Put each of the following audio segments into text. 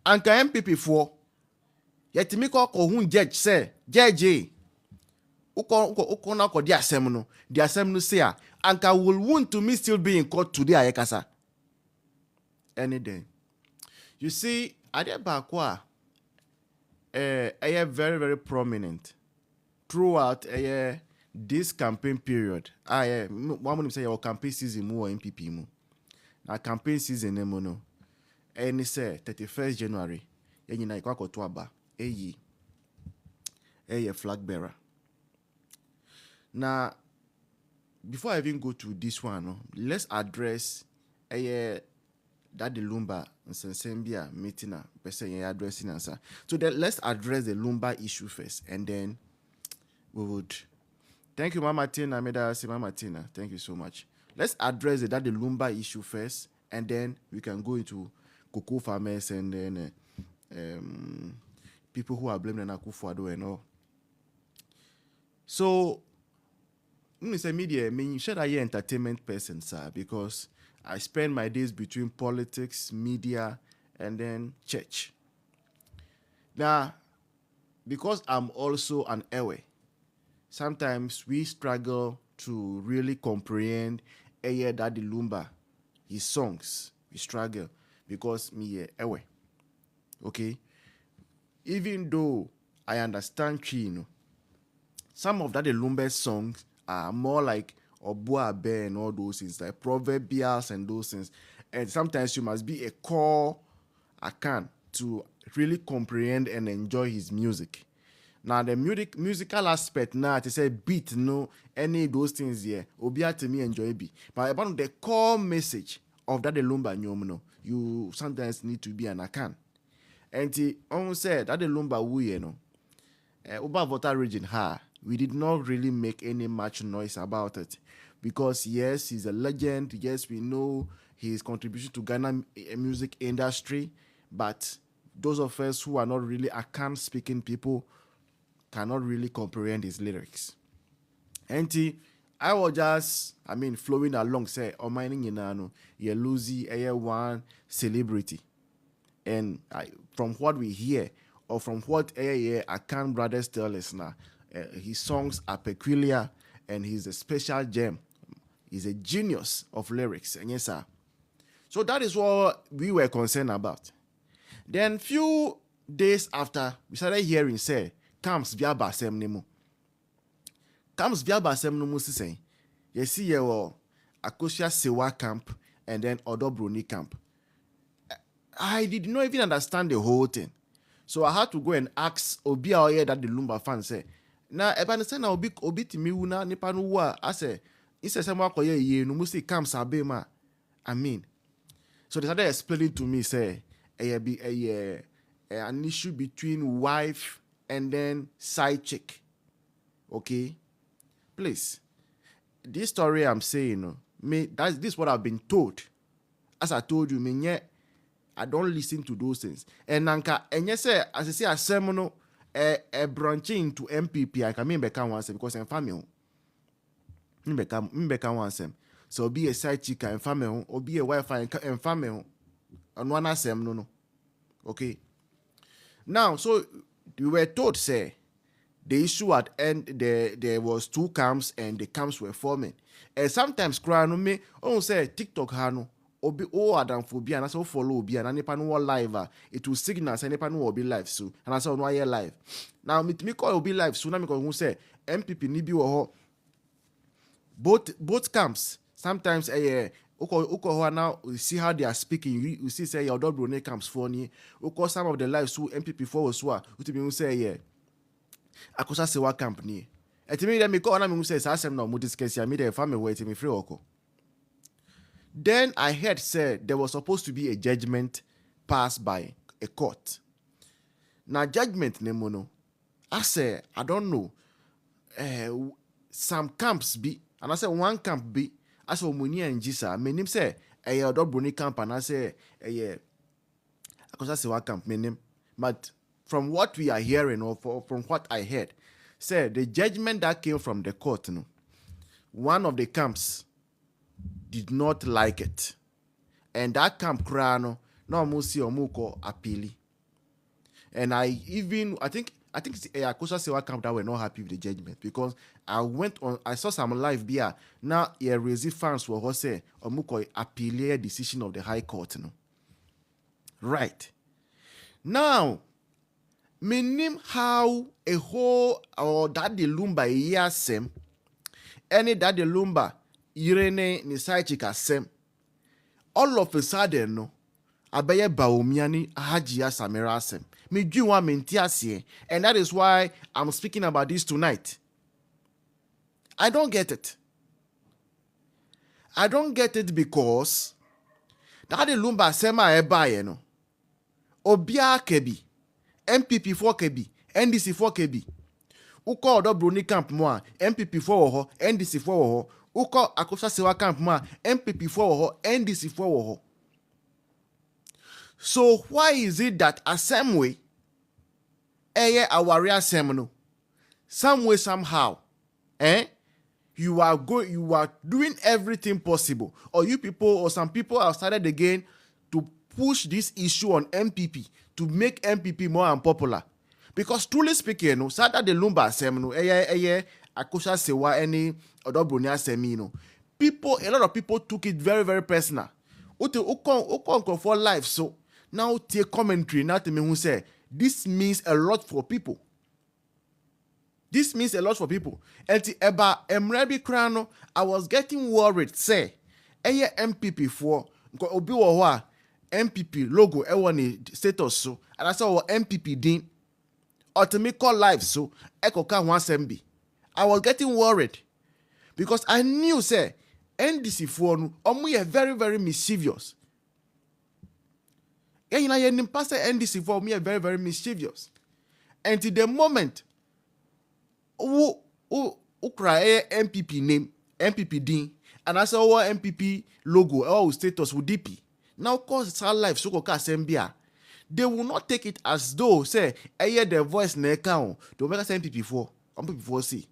anka MPP for yetimi ko hun judge say judge uko na ko di asem no say anka will want to me still be in court today ayekasa any day. You see ade ba kwa very very prominent throughout this campaign period. One say your campaign season mu or MPP mu. Na campaign season ne mu no. Any say 31st January. Yenyi na ikwa koto aba. Eyi flag bearer. Now, before I even go to this one, let's address that the Lumba Nsensembia meeting person addressing answer. So let's address the Lumba issue first, and then we would. Thank you, Mama Tina. Mama Tina. Thank you so much. Let's address that the Lumba issue first, and then we can go into cocoa farmers and then people who are blaming Akufo-Addo and all. So, when say media, I mean, should I entertainment person, sir? Because I spend my days between politics, media, and then church. Now, because I'm also an Ewe, sometimes we struggle to really comprehend Daddy Lumba, his songs. We struggle because me Ewe. Okay? Even though I understand Chino, some of Daddy Lumba's songs are more like Obua Abe and all those things, like proverbials and those things. And sometimes you must be a core Akan to really comprehend and enjoy his music. Now the musical aspect now to say beat no any of those things here obia to me enjoy be. But about the core message of that the Lumba no, you sometimes need to be an Akan. And he almost said that the Lumba we Uba Volta region we did not really make any much noise about it. Because yes, he's a legend. Yes, we know his contribution to Ghana music industry. But those of us who are not really Akan speaking people cannot really comprehend his lyrics. And I was just, flowing along, say, you're losing one celebrity. And from what we hear, or from what Akan brothers tell us now, his songs are peculiar and he's a special gem. He's a genius of lyrics. And yes, sir. So that is what we were concerned about. Then few days after, we started hearing say, Camps via Basem Nemo. Camps via Basem Nemo say, you see your Akosia Sewa camp and then Odo Bruni camp. I did not even understand the whole thing. So I had to go and ask Obi Aoye that the Lumba fan say, na eba ne say na obi timi wu na nipa no wu a ase isese mo akoye ye no mu say camps abe ma. So they started explaining to me say an issue between wife and then side chick. Okay? Please. This story I'm saying, this is what I've been told. As I told you, I don't listen to those things. And nanka enye say as I say asemono branching to MPP, I can mean become one because I'm family. Become one sem. So be a side chick and family, or be a wife and family. And one asem no. Okay. Now, so we were told say the issue at end there was two camps and the camps were forming. And sometimes cry no me say TikTok hano obi adam phobia and I say follow obi and nipa no live it will signal say nipa no be live so and I say no hear live. Now me call obi live so na me go say MPP ni bi wo ho both camps sometimes uko now see how they are speaking you see say your double brone camps for ni uko some of the lives so MPP for was so utimi say akosa sewa camp ni etimi dem me call na me say asem na mo discuss ya me dey family we etimi free oko. Then I heard said there was supposed to be a judgment passed by a court. Now judgment nemono. I say I don't know. Some camps be and I say one camp be I say Omuni and Jisa. My name say Odo Bruni camp and I say I say one camp my name. But from what we are hearing or from what I heard, say the judgment that came from the court, one of the camps did not like it. And that camp crano no musi omuko apili. And I think it's Akosha Sewa camp that were not happy with the judgment, because I saw some live beer. Now raising fans for her say Omuko appeal decision of the High Court. No? Right. Now, meaning how a whole or that the lumba year sem, any that the lumba Irene ni chika sem, all of a sudden no, Abeye Bawumia ni Hajia Samira sem. Me do want mentiasie, and that is why I'm speaking about this tonight. I don't get it. I don't get it because that the lumba sema ebaye no. Obia kebi, MPP 4 kebi, NDC 4 kebi. Uko odo Bruni camp moi, MPP 4 oho, NDC 4 oho. Uko Akosha Sewa camp moi, MPP 4 oho, NDC 4 oho. So why is it that a same way, our no, some way somehow, you are doing everything possible, or you people or some people have started again to push this issue on MPP to make MPP more unpopular. Because truly speaking, no, sada de lumba sem no, Akosha Sewa any odobronia semi no. A lot of people took it very, very personal. Ukon for life, so now take commentary now to me who say this means a lot for people. This means a lot for people. And eba emrebi krano, I was getting worried. Say, MPP 4 obi wo MPP logo ni status so, and I saw MPP din or to me call live so ekoka 1 I was getting worried because I knew say NDC 4 no very, very mischievous. NDC 4 very, very mischievous. And to the moment who cry MPP name, MPP din, and I saw MPP logo status with DP. Now, cause it's our life, so they will not take it as though, say, I hear the voice in the account, to make us MPP4, MPP4C.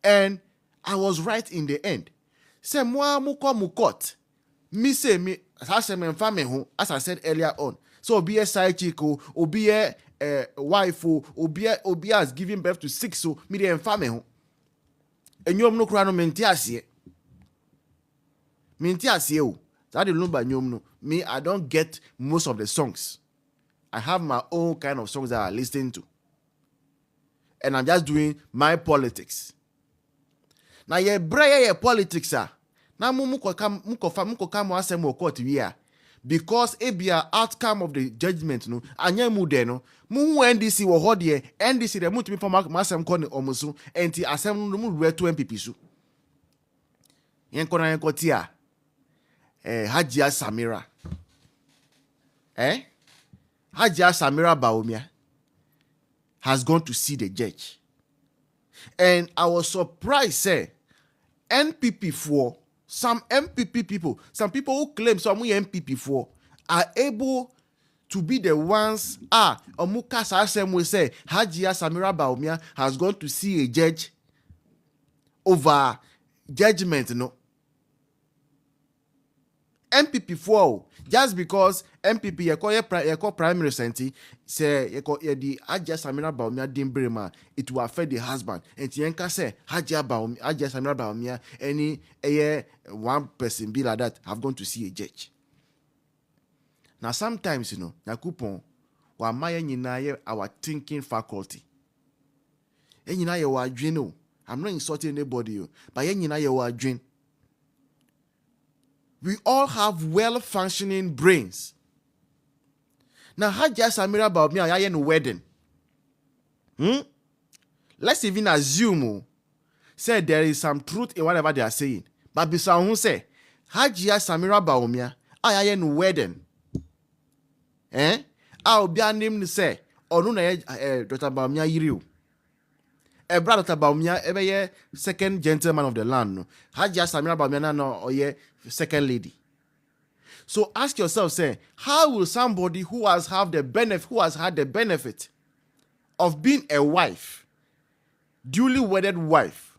And I was right in the end. Say, moi, mukot. Me say, me, as I said earlier on. So, be a side chick, or be a wife, or be as giving birth to 6, so me the family. And you have no crown mentiasie. Mentiasie. That is by no. Me, I don't get most of the songs. I have my own kind of songs that I listen to. And I'm just doing my politics. Now, ye braya ye politics are. Now, muko come asemo court here. Because it be an outcome of the judgment, no, anya mude no, mu NDC wo hodie, NDC de mutumi for masem kone omusu, enti asem no mu re to MPP su. Yen kona yen kotia. Hajia Samira. Hajia Samira Bawumia has gone to see the judge. And I was surprised, say, NPP4, some MPP people, some people who claim some MPP4 are able to be the ones, Omuka Sasem will say, Hajia Samira Bawumia has gone to see a judge over judgment, no. MPP4, just because MPP yeko primary senti say yeko the Hajia Samira Bawumia dimbrema, it will affect the husband. And Tienka say Hajia Samira Bawumia any one person be like that have gone to see a judge. Now sometimes Nakupon wa maya nyina our thinking faculty. Nyina ye wa adwene. I'm not insulting anybody, but nyina ye wa adwene. We all have well-functioning brains. Now, Hajia Samira Bawumia are in wedding. Let's even assume, say there is some truth in whatever they are saying. But beside who say, Hajia Samira Bawumia are in wedding. I'll be named say, or no, Dr. Bawumia Yiriu. A brother Dr. Bawumia, every second gentleman of the land. No. Hajia Samira Bawumia no, or second lady. So ask yourself, say, how will somebody who has had the benefit of being a wife, duly wedded wife,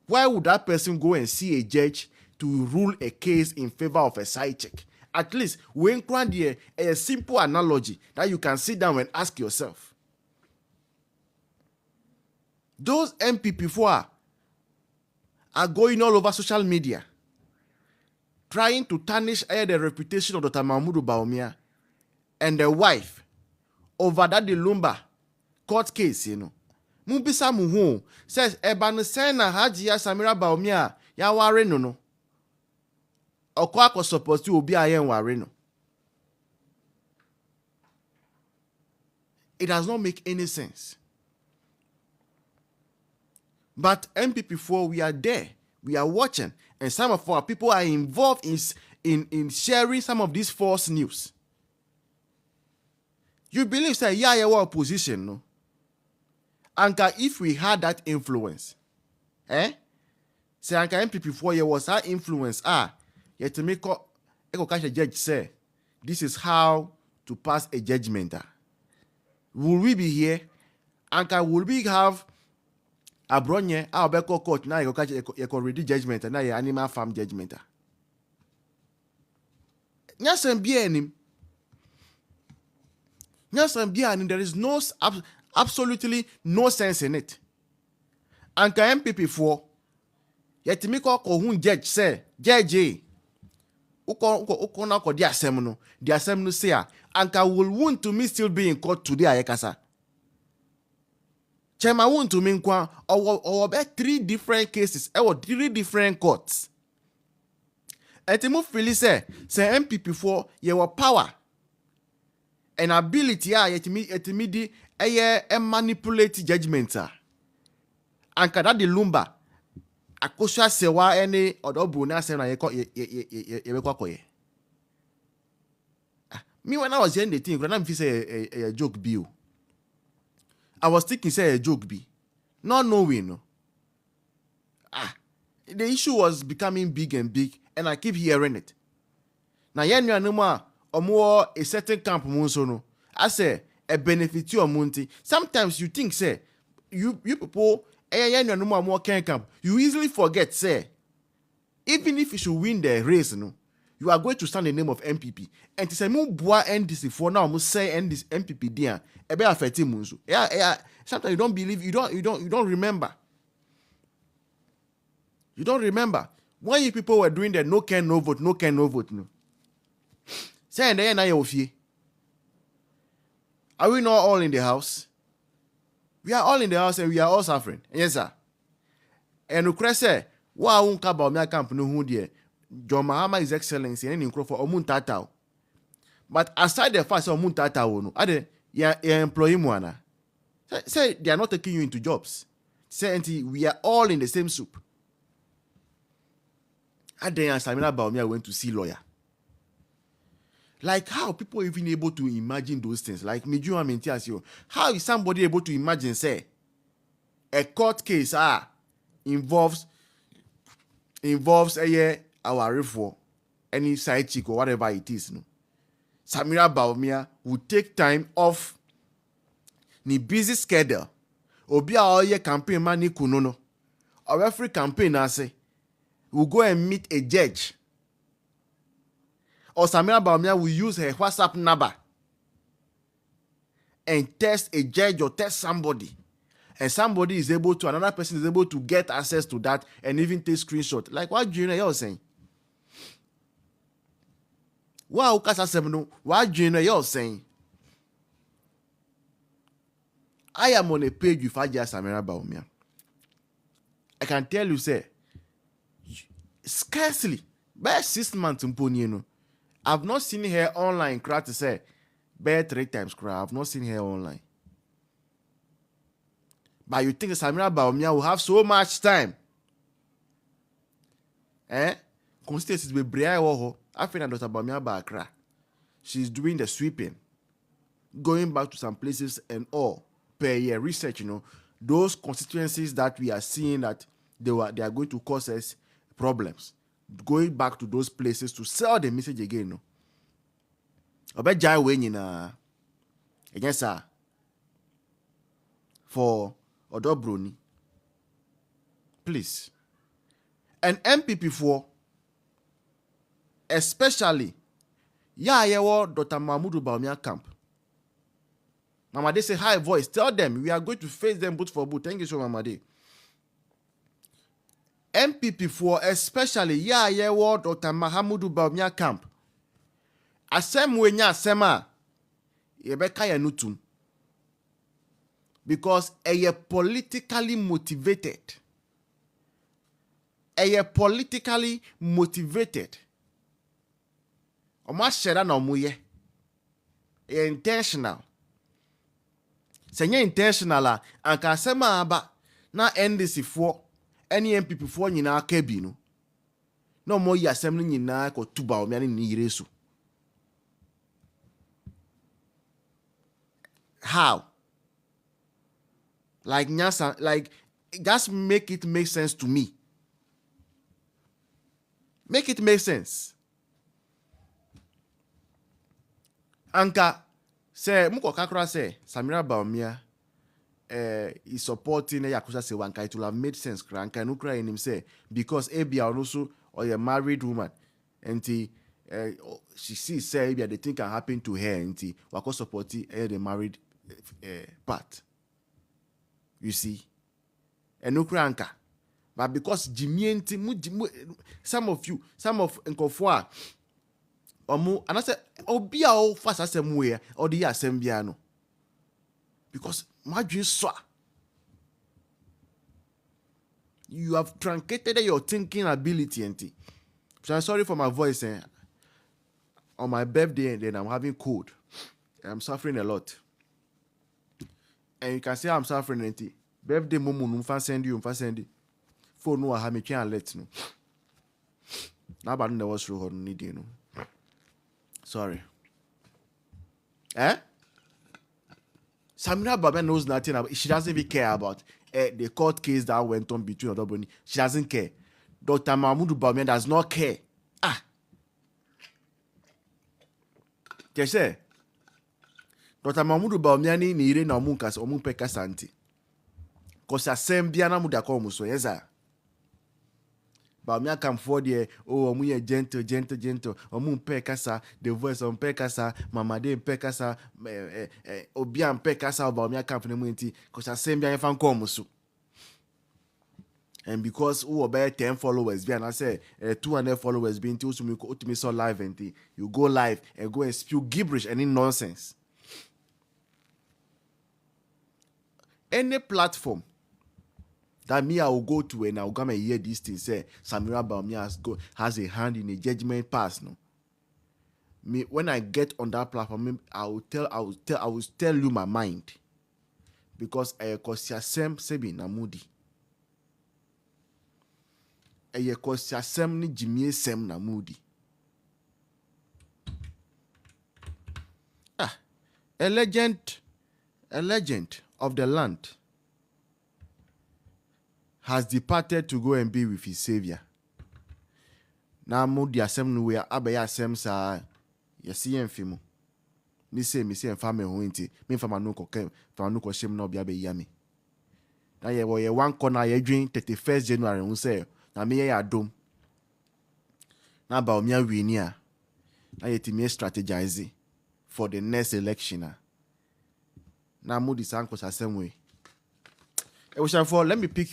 why would that person go and see a judge to rule a case in favor of a side chick? At least, when a simple analogy that you can sit down and ask yourself. Those MPP4 are going all over social media, trying to tarnish the reputation of Dr. Mahmoud Bawumia and the wife over that the Lumba court case, you know. Mubisa muhu says Eban Sena Hajia Samira Bawumia ya ware no. Okwa was supposed to be a ware no. It does not make any sense. But MPP4, we are there. We are watching. And some of our people are involved in sharing some of these false news. You believe, say, yeah, you are opposition, no? And if we had that influence, say, MPP4, there was that influence, yet to make a judge say, this is how to pass a judgment. Will we be here? And will we have a bronye, our beko court, now you catch a ready judgment, and now your animal farm judgment. Yes, and bien. Yes, and bien, there is no absolutely no sense in it. And MPP4, yet to make a judge say, judge, uko na ko di asem no say and will want to me still be in court today ayekasa. Chema want to me kwa or be 3 different cases, or 3 different courts. Etimu feel say MPP4 your power and ability yetimi di manipulate judgment and kada the Lumba akosha sewa any odobu na say na ye koye. Me when I was hearing the thing, when I say a joke be. I was thinking say a joke be. Not knowing. No. The issue was becoming big and big, and I keep hearing it. Now yen no more or more a certain camp monsono. I say a benefit to munti. Sometimes you think say you people no more camp. You easily forget say even if you should win the race, no, you are going to stand in the name of MPP. And to say mu boa NDC for now must say and this MPP there ebe affect munzu. Yeah. Sometimes you don't believe, you don't remember. You don't remember when you people were doing the no Ken no vote, no Ken no vote, no. Say and then are we not all in the house? We are all in the house and we are all suffering. Yes, sir. And you say, wa unka Bawumia camp no hu there. John Mahama is excellency and in for omun tatao. But aside the fact omun tatao no, ade ya employee mwana. Say they are not taking you into jobs. Say we are all in the same soup. Ade Samira Bawumia went to see lawyer. Like how people even able to imagine those things? Like Miju and Mentiasio. How is somebody able to imagine say a court case involves our reform, any side chick or whatever it is, no? Samira Bawumia would take time off ni busy schedule. Obi a oye campaign man ni kunono. Or every campaign I say will go and meet a judge. Or Samira Bawumia will use her WhatsApp number and test a judge or test somebody. And somebody is able to, another person is able to get access to that and even take screenshot. Like what you're saying. What you're saying. I am on a page with Samira Bawumia. I can tell you, say, scarcely, by 6 months, I've not seen her online cry to say, bear 3 times cry. I've not seen her online. But you think Samira Bawumia will have so much time? Constituencies with Bria Woho, I think Dr. Bawumia Bakra. She's doing the sweeping, going back to some places and all per year research. Those constituencies that we are seeing that they are going to cause us problems. Going back to those places to sell the message again. No. Obe jai we again sir for Odobroni. Please. And MPP4, especially Dr. Mahmoud Bawumia camp. Mama they say high voice. Tell them we are going to face them boot for boot. Thank you so much, Mama Day. MPP for especially war Dr. Mahamudu Bawumia camp. Asem wenya asema yebeka ya nutum. Because eye politically motivated. Politically motivated. Oma shera na omuye. Intentional. Senye intentional anka asema aba na NDC for any MPP for nyina kebi no. No mo yi asem nyina ko tuba o miani ni yiresu. How? Like nyasa, like just make it make sense to me. Make it make sense. Anka say muko kakra say Samira Bawumia is supporting Yakuza say wanka, it will have made sense. Anka no cry in him say because Abia also or a married woman and she sees say the thing can happen to her and wako supporting the married part. You see, and no cranker. But because Jimmy some of Nkofwa and I said, oh, be all fast as somewhere or the Assembliano. Because my dream you have truncated your thinking ability, and so I'm sorry for my voice. On my birthday, and then I'm having cold. I'm suffering a lot. And you can say I'm suffering, and birthday momo send you phone no ha me twan let no. Na ba no was through need you know. Sorry. Samira Bawumia knows nothing about. She doesn't even care about the court case that went on between Odoboni. She doesn't care. Dr. Mahamudu Bawumia does not care. Kese. Dr. Mahamudu Bawumia ni ire na omu peka santi. Kosa sembia na muda ko muso yeza. Bawumia come forward there, oh, omu ye gentle. Omu pekasa, the voice on pekasa, mama de pekasa, obian pekasa, Bawumia come for the munti, kosa sembia ye fan ko muso. And because who about 10 followers, and I say 200 followers being to me so live and you go live and go and spew gibberish and nonsense. Any platform that me I will go to and I'll come and hear these things say Samira Bawumia has a hand in a judgment pass. No, me when I get on that platform, I will tell you my mind because I kosia sem sebi na mudi. Eye kosia sem ni jimie sem na mudi. A legend of the land has departed to go and be with his savior. Now mudi asem no we abaya asem sa yesi enfimo. Me say enfame ho nti me fama no kokem fama no ko shem na obi abeya me. Na ye wo ye one corner ye dwen 31st January hu say na me ye adom. Na Bawumia wini a na ye timi strategize for the next election. Now mudi sanko sa same way. Let me pick you